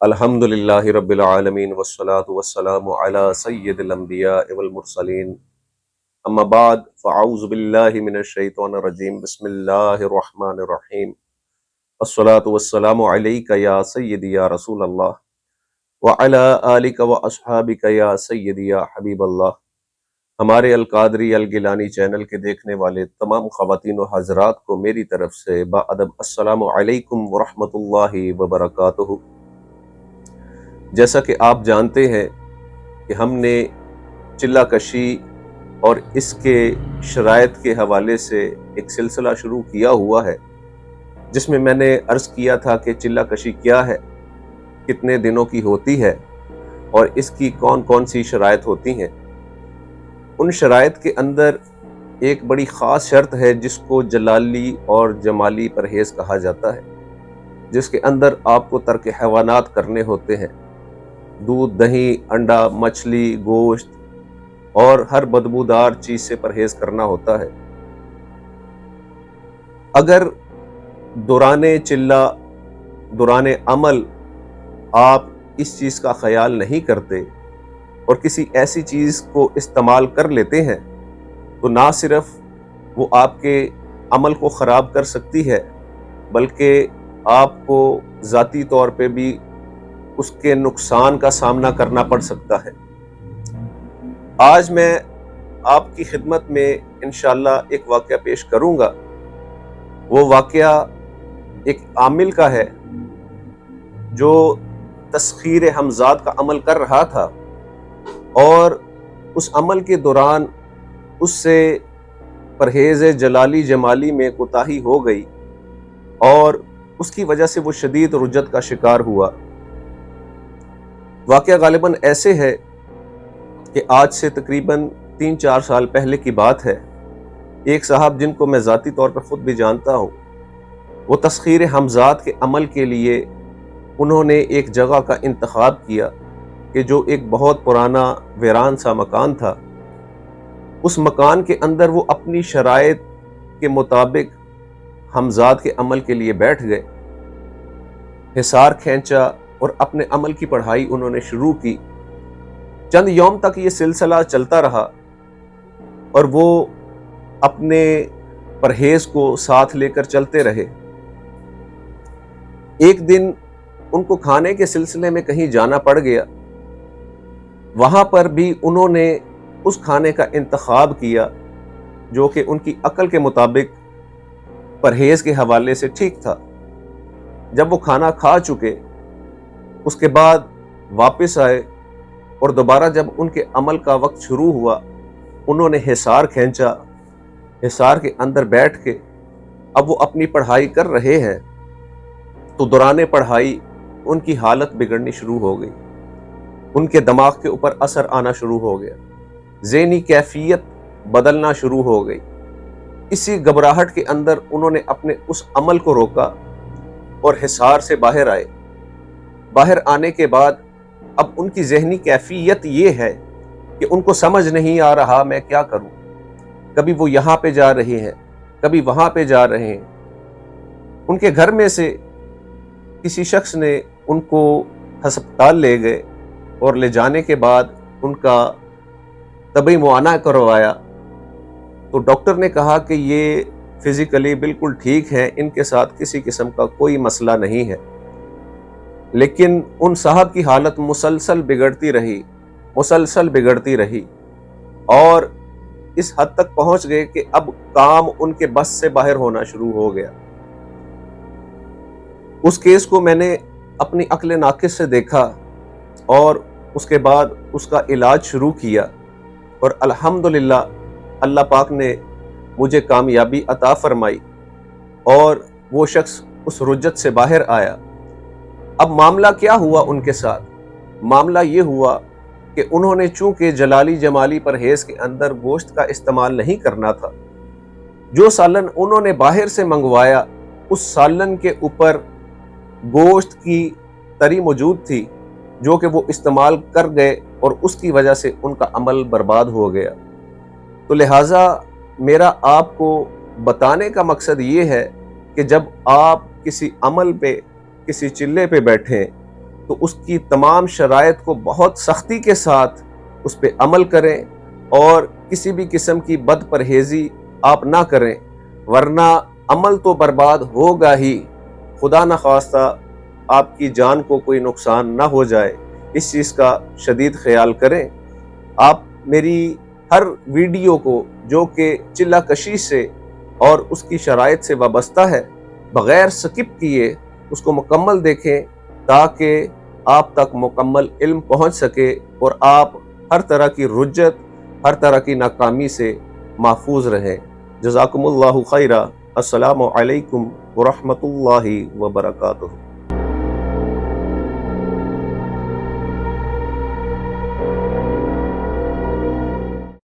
الحمد للہ رب العالمین والصلاة والسلام علی سید الانبیاء والمرسلین اما بعد فاعوذ باللہ من الشیطان الرجیم بسم اللہ الرحمن الرحیم الصلاة والسلام علیک یا سیدی یا رسول اللہ وعلی آلک واصحابک یا سیدی یا حبیب اللہ۔ ہمارے القادری الگیلانی چینل کے دیکھنے والے تمام خواتین و حضرات کو میری طرف سے باادب السلام علیکم ورحمۃ اللہ وبرکاتہ۔ جیسا کہ آپ جانتے ہیں کہ ہم نے چلہ کشی اور اس کے شرائط کے حوالے سے ایک سلسلہ شروع کیا ہوا ہے، جس میں میں نے عرض کیا تھا کہ چلہ کشی کیا ہے، کتنے دنوں کی ہوتی ہے اور اس کی کون کون سی شرائط ہوتی ہیں۔ ان شرائط کے اندر ایک بڑی خاص شرط ہے جس کو جلالی اور جمالی پرہیز کہا جاتا ہے، جس کے اندر آپ کو ترک حیوانات کرنے ہوتے ہیں۔ دودھ، دہی، انڈا، مچھلی، گوشت اور ہر بدبودار چیز سے پرہیز کرنا ہوتا ہے۔ اگر دوران چلہ، دوران عمل آپ اس چیز کا خیال نہیں کرتے اور کسی ایسی چیز کو استعمال کر لیتے ہیں تو نہ صرف وہ آپ کے عمل کو خراب کر سکتی ہے بلکہ آپ کو ذاتی طور پہ بھی اس کے نقصان کا سامنا کرنا پڑ سکتا ہے۔ آج میں آپ کی خدمت میں انشاءاللہ ایک واقعہ پیش کروں گا۔ وہ واقعہ ایک عامل کا ہے جو تسخیر حمزات کا عمل کر رہا تھا اور اس عمل کے دوران اس سے پرہیز جلالی جمالی میں کوتاہی ہو گئی اور اس کی وجہ سے وہ شدید رجت کا شکار ہوا۔ واقعہ غالباً ایسے ہے کہ آج سے تقریباً 3-4 سال پہلے کی بات ہے۔ ایک صاحب جن کو میں ذاتی طور پر خود بھی جانتا ہوں، وہ تسخیر حمزات کے عمل کے لیے انہوں نے ایک جگہ کا انتخاب کیا کہ جو ایک بہت پرانا ویران سا مکان تھا۔ اس مکان کے اندر وہ اپنی شرائط کے مطابق حمزات کے عمل کے لیے بیٹھ گئے، حصار کھینچا اور اپنے عمل کی پڑھائی انہوں نے شروع کی۔ چند یوم تک یہ سلسلہ چلتا رہا اور وہ اپنے پرہیز کو ساتھ لے کر چلتے رہے۔ ایک دن ان کو کھانے کے سلسلے میں کہیں جانا پڑ گیا۔ وہاں پر بھی انہوں نے اس کھانے کا انتخاب کیا جو کہ ان کی عقل کے مطابق پرہیز کے حوالے سے ٹھیک تھا۔ جب وہ کھانا کھا چکے، اس کے بعد واپس آئے اور دوبارہ جب ان کے عمل کا وقت شروع ہوا، انہوں نے حصار کھینچا۔ حصار کے اندر بیٹھ کے اب وہ اپنی پڑھائی کر رہے ہیں تو دوران پڑھائی ان کی حالت بگڑنی شروع ہو گئی، ان کے دماغ کے اوپر اثر آنا شروع ہو گیا، ذہنی کیفیت بدلنا شروع ہو گئی۔ اسی گھبراہٹ کے اندر انہوں نے اپنے اس عمل کو روکا اور حصار سے باہر آئے۔ باہر آنے کے بعد اب ان کی ذہنی کیفیت یہ ہے کہ ان کو سمجھ نہیں آ رہا میں کیا کروں۔ کبھی وہ یہاں پہ جا رہے ہیں، کبھی وہاں پہ جا رہے ہیں۔ ان کے گھر میں سے کسی شخص نے ان کو ہسپتال لے گئے اور لے جانے کے بعد ان کا طبی معائنہ کروایا تو ڈاکٹر نے کہا کہ یہ فزیکلی بالکل ٹھیک ہے، ان کے ساتھ کسی قسم کا کوئی مسئلہ نہیں ہے۔ لیکن ان صاحب کی حالت مسلسل بگڑتی رہی اور اس حد تک پہنچ گئے کہ اب کام ان کے بس سے باہر ہونا شروع ہو گیا۔ اس کیس کو میں نے اپنی عقل ناقص سے دیکھا اور اس کے بعد اس کا علاج شروع کیا اور الحمدللہ اللہ پاک نے مجھے کامیابی عطا فرمائی اور وہ شخص اس رجت سے باہر آیا۔ اب معاملہ کیا ہوا ان کے ساتھ؟ معاملہ یہ ہوا کہ انہوں نے چونکہ جلالی جمالی پرہیز کے اندر گوشت کا استعمال نہیں کرنا تھا، جو سالن انہوں نے باہر سے منگوایا اس سالن کے اوپر گوشت کی تری موجود تھی جو کہ وہ استعمال کر گئے اور اس کی وجہ سے ان کا عمل برباد ہو گیا۔ تو لہٰذا میرا آپ کو بتانے کا مقصد یہ ہے کہ جب آپ کسی عمل پہ، کسی چلے پہ بیٹھیں تو اس کی تمام شرائط کو بہت سختی کے ساتھ اس پہ عمل کریں اور کسی بھی قسم کی بد پرہیزی آپ نہ کریں، ورنہ عمل تو برباد ہوگا ہی، خدا نخواستہ آپ کی جان کو کوئی نقصان نہ ہو جائے، اس چیز کا شدید خیال کریں۔ آپ میری ہر ویڈیو کو جو کہ چلہ کشی سے اور اس کی شرائط سے وابستہ ہے بغیر سکپ کیے اس کو مکمل دیکھیں تاکہ آپ تک مکمل علم پہنچ سکے اور آپ ہر طرح کی رجت، ہر طرح کی ناکامی سے محفوظ رہیں۔ جزاکم اللہ خیرہ۔ السلام علیکم ورحمۃ اللہ وبرکاتہ۔